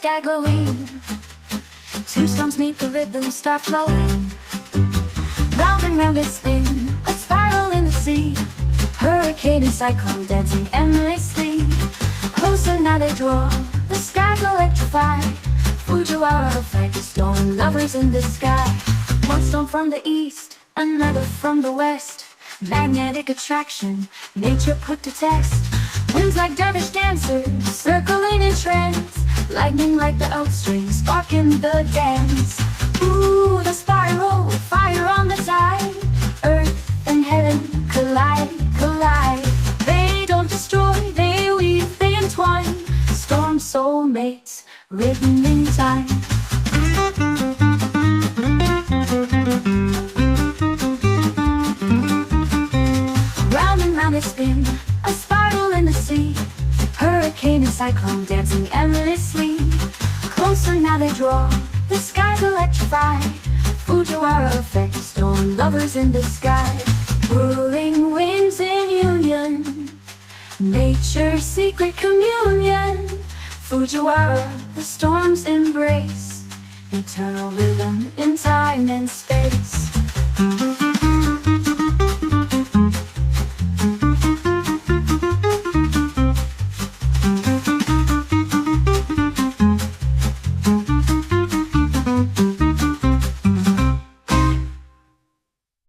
sky glowing. Two storms meet, the rhythms start flowing. Round and round it spin, a spiral in the sea. Hurricane and cyclone dancing endlessly. Closer now they draw, the skies electrify. Fujiwara effect, storm lovers in the sky. One storm from the east, another from the west. Magnetic attraction, nature put to test. Winds like dervish dancers, circling in trance. Lightning like the oak strings, sparking the dance. Ooh, the spiral, fire on the side. Earth and heaven collide, collide. They don't destroy, they weave, they entwine. Storm soulmates, written in time. Round and round they spin, a spiral in the sea. Hurricane and cyclone dancing endlessly. Closer now they draw, the skies electrify. Fujiwara effect, storm lovers in the sky. Whirling winds in union, nature's secret communion. Fujiwara, the storms embrace, eternal rhythm in time and space.